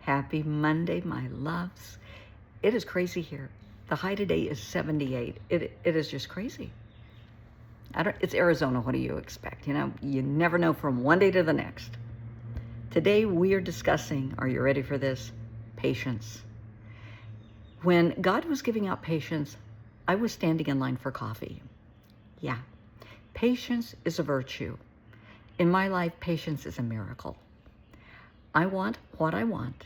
Happy Monday, my loves. It is crazy here. The high today is 78. It is just crazy. It's Arizona. What do you expect? You never know from one day to the next. Today we are discussing, are you ready for this? Patience. When God was giving out patience, I was standing in line for coffee. Yeah, patience is a virtue. In my life, patience is a miracle. I want what I want,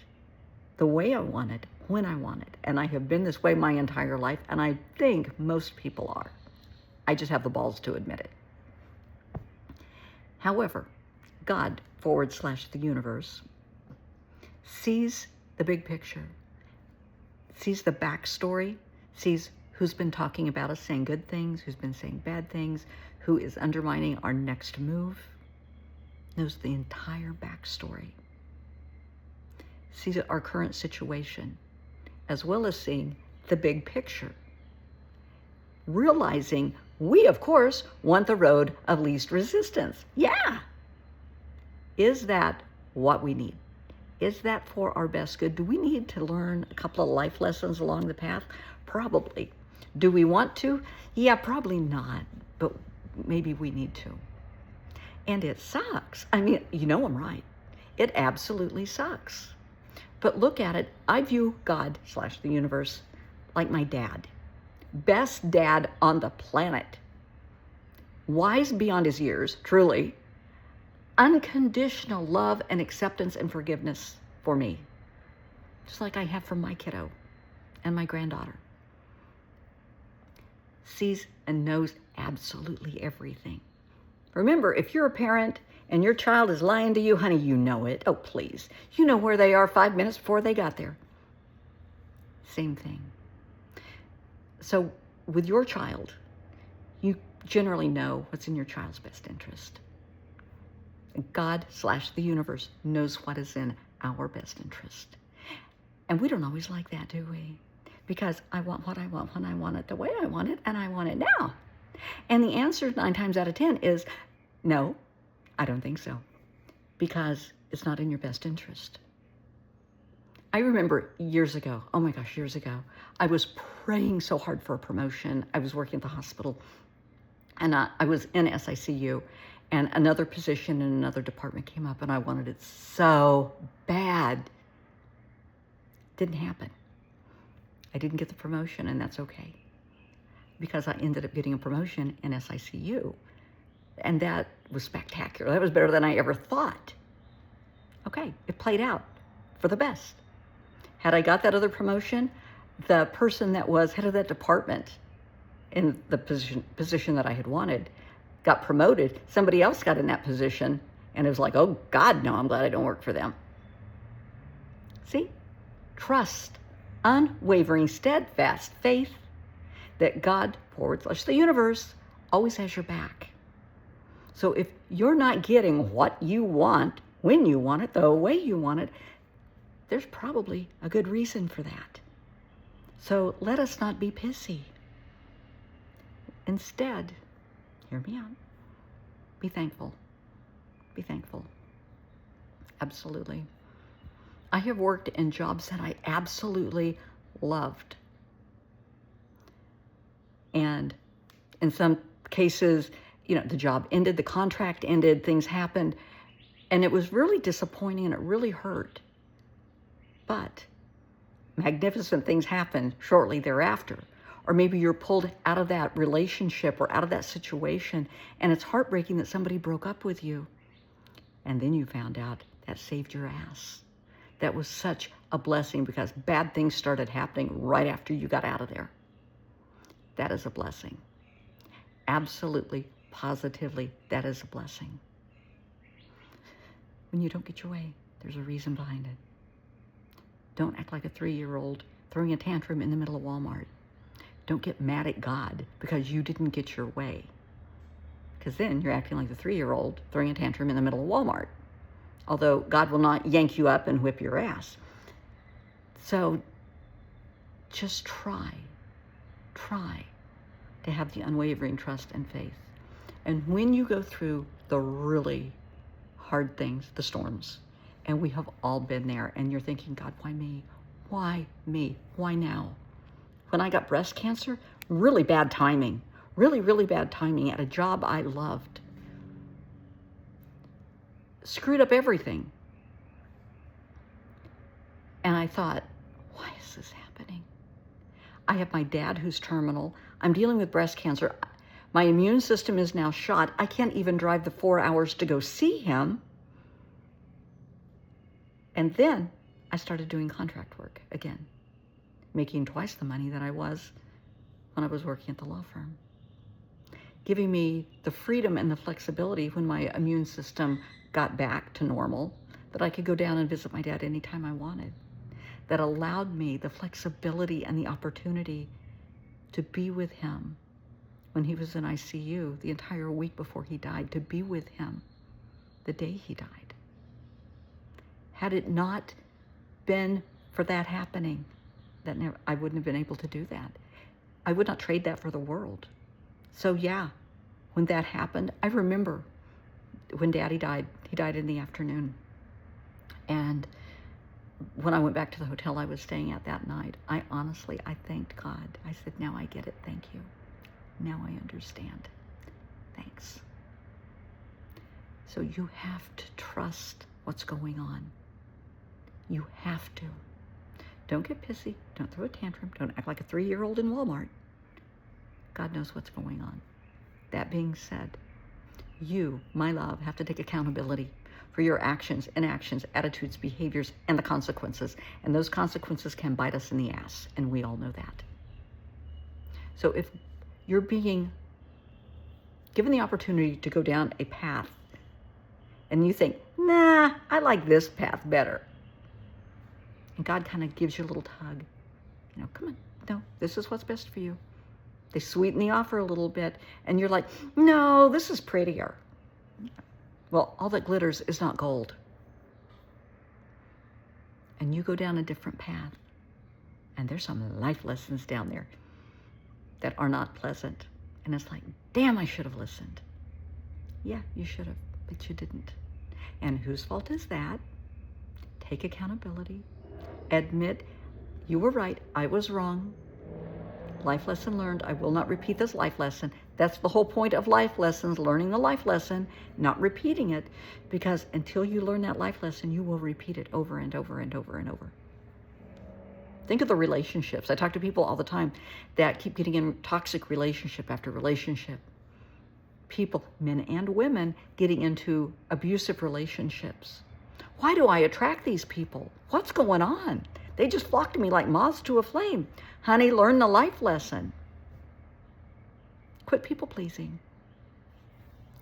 the way I want it, when I want it. And I have been this way my entire life, and I think most people are. I just have the balls to admit it. However, God, / the universe, sees the big picture, sees the backstory, sees who's been talking about us, saying good things, who's been saying bad things, who is undermining our next move, knows the entire backstory, sees our current situation, as well as seeing the big picture, realizing we, of course, want the road of least resistance. Yeah. Is that what we need? Is that for our best good? Do we need to learn a couple of life lessons along the path? Probably. Do we want to? Yeah, probably not, but maybe we need to. And it sucks. I mean, I'm right. It absolutely sucks. But look at it. I view God / the universe like my dad. Best dad on the planet. Wise beyond his years, truly. Unconditional love and acceptance and forgiveness for me. Just like I have for my kiddo and my granddaughter. Sees and knows absolutely everything. Remember, if you're a parent and your child is lying to you, honey, you know it. Oh, please. You know where they are 5 minutes before they got there. Same thing. So with your child, you generally know what's in your child's best interest. God / the universe knows what is in our best interest. And we don't always like that, do we? Because I want what I want when I want it, the way I want it, and I want it now. And the answer 9 times out of 10 is no, I don't think so. Because it's not in your best interest. I remember years ago, I was praying so hard for a promotion. I was working at the hospital, and I was in SICU, and another position in another department came up, and I wanted it so bad. Didn't happen. I didn't get the promotion, and that's okay, because I ended up getting a promotion in SICU, and that was spectacular. That was better than I ever thought. Okay, it played out for the best. Had I got that other promotion, the person that was head of that department in the position that I had wanted got promoted. Somebody else got in that position, and it was like, oh, God, no, I'm glad I don't work for them. See? Trust, unwavering, steadfast faith that God, / the universe, always has your back. So if you're not getting what you want, when you want it, the way you want it, there's probably a good reason for that. So let us not be pissy. Instead, hear me out. Be thankful. Be thankful. Absolutely. I have worked in jobs that I absolutely loved. And in some cases, the job ended, the contract ended, things happened, and it was really disappointing and it really hurt. But magnificent things happened shortly thereafter. Or maybe you're pulled out of that relationship or out of that situation, and it's heartbreaking that somebody broke up with you. And then you found out that saved your ass. That was such a blessing, because bad things started happening right after you got out of there. That is a blessing. Absolutely, positively, that is a blessing. When you don't get your way, there's a reason behind it. Don't act like a 3-year-old throwing a tantrum in the middle of Walmart. Don't get mad at God because you didn't get your way. Because then you're acting like the 3-year-old throwing a tantrum in the middle of Walmart. Although God will not yank you up and whip your ass. So just try to have the unwavering trust and faith. And when you go through the really hard things, the storms, And we have all been there. And you're thinking, God, why me? Why me? Why now? When I got breast cancer, really bad timing. Really, really bad timing at a job I loved. Screwed up everything. And I thought, why is this happening? I have my dad who's terminal. I'm dealing with breast cancer. My immune system is now shot. I can't even drive the 4 hours to go see him. And then I started doing contract work again, making twice the money that I was when I was working at the law firm, giving me the freedom and the flexibility when my immune system got back to normal, that I could go down and visit my dad anytime I wanted, that allowed me the flexibility and the opportunity to be with him when he was in ICU the entire week before he died, to be with him the day he died. Had it not been for that happening, I wouldn't have been able to do that. I would not trade that for the world. So yeah, when that happened, I remember when Daddy died. He died in the afternoon. And when I went back to the hotel I was staying at that night, I thanked God. I said, now I get it. Thank you. Now I understand. Thanks. So you have to trust what's going on. You have to. Don't get pissy. Don't throw a tantrum. Don't act like a 3-year-old in Walmart. God knows what's going on. That being said, you, my love, have to take accountability for your actions, inactions, attitudes, behaviors, and the consequences. And those consequences can bite us in the ass, and we all know that. So if you're being given the opportunity to go down a path and you think, nah, I like this path better, and God kind of gives you a little tug, come on, no, this is what's best for you. They sweeten the offer a little bit, and you're like, no, this is prettier. Well, all that glitters is not gold. And you go down a different path, and there's some life lessons down there that are not pleasant. And it's like, damn, I should have listened. Yeah, you should have, but you didn't. And whose fault is that? Take accountability. Admit, you were right, I was wrong. Life lesson learned. I will not repeat this life lesson. That's the whole point of life lessons, learning the life lesson, not repeating it, because until you learn that life lesson, you will repeat it over and over and over and over. Think of the relationships. I talk to people all the time that keep getting in toxic relationship after relationship. People, men and women, getting into abusive relationships. Why do I attract these people? What's going on? They just flock to me like moths to a flame. Honey, learn the life lesson. Quit people pleasing.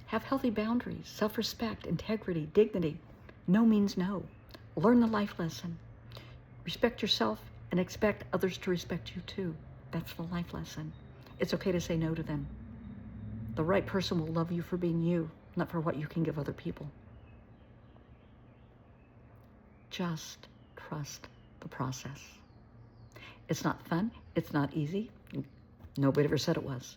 Have healthy boundaries, self-respect, integrity, dignity. No means no. Learn the life lesson. Respect yourself and expect others to respect you too. That's the life lesson. It's okay to say no to them. The right person will love you for being you, not for what you can give other people. Just trust the process. It's not fun. It's not easy. Nobody ever said it was.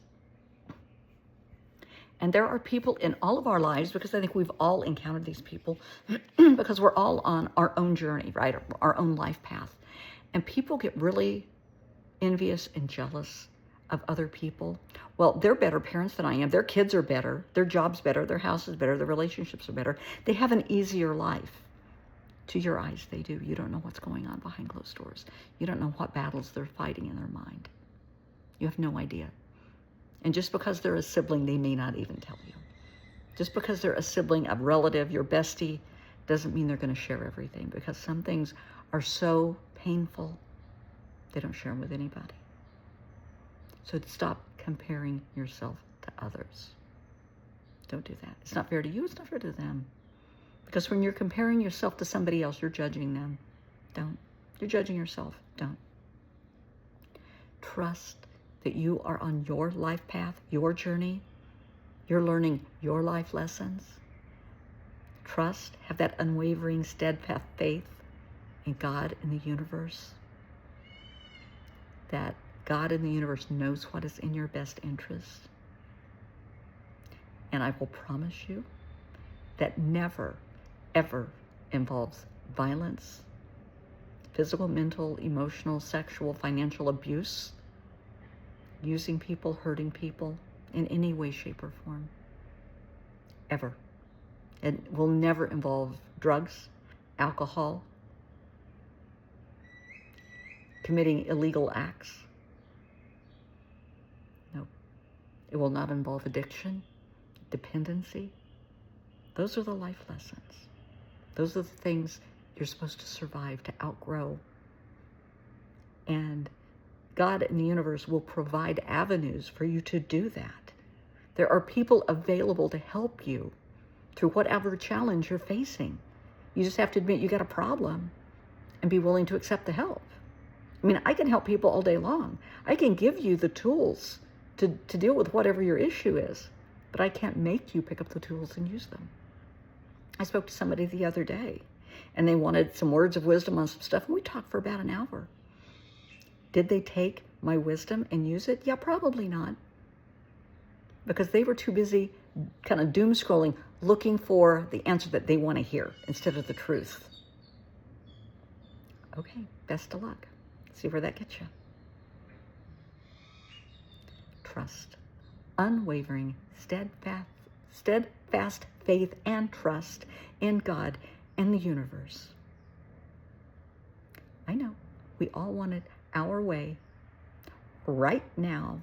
And there are people in all of our lives, because I think we've all encountered these people, because we're all on our own journey, right? Our own life path. And people get really envious and jealous of other people. Well, they're better parents than I am. Their kids are better. Their job's better. Their house is better. Their relationships are better. They have an easier life. To your eyes, they do. You don't know what's going on behind closed doors. You don't know what battles they're fighting in their mind. You have no idea. And just because they're a sibling, they may not even tell you. Just because they're a sibling, a relative, your bestie, doesn't mean they're going to share everything, because some things are so painful, they don't share them with anybody. So stop comparing yourself to others. Don't do that. It's not fair to you. It's not fair to them. Because when you're comparing yourself to somebody else, you're judging them. Don't. You're judging yourself. Don't. Trust that you are on your life path, your journey. You're learning your life lessons. Trust, have that unwavering, steadfast faith in God and the universe. That God and the universe knows what is in your best interest. And I will promise you that never, ever involves violence, physical, mental, emotional, sexual, financial abuse, using people, hurting people in any way, shape, or form. Ever. It will never involve drugs, alcohol, committing illegal acts. No. It will not involve addiction, dependency. Those are the life lessons. Those are the things you're supposed to survive, to outgrow. And God and the universe will provide avenues for you to do that. There are people available to help you through whatever challenge you're facing. You just have to admit you got a problem and be willing to accept the help. I mean, I can help people all day long. I can give you the tools to deal with whatever your issue is, but I can't make you pick up the tools and use them. I spoke to somebody the other day, and they wanted some words of wisdom on some stuff, and we talked for about an hour. Did they take my wisdom and use it? Yeah, probably not. Because they were too busy kind of doom scrolling, looking for the answer that they want to hear instead of the truth. Okay, best of luck. See where that gets you. Trust. Unwavering, steadfast faith and trust in God and the universe. I know, we all want it our way right now.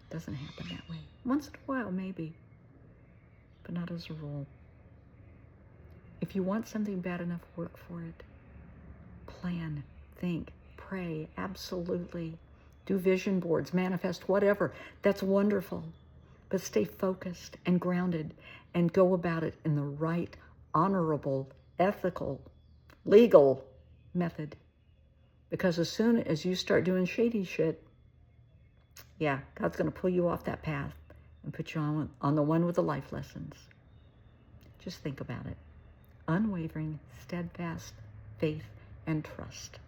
Doesn't happen that way. Once in a while, maybe, but not as a rule. If you want something bad enough, work for it. Plan, think, pray, absolutely. Do vision boards, manifest, whatever. That's wonderful. But stay focused and grounded and go about it in the right, honorable, ethical, legal method. Because as soon as you start doing shady shit, yeah, God's going to pull you off that path and put you on the one with the life lessons. Just think about it. Unwavering, steadfast faith and trust.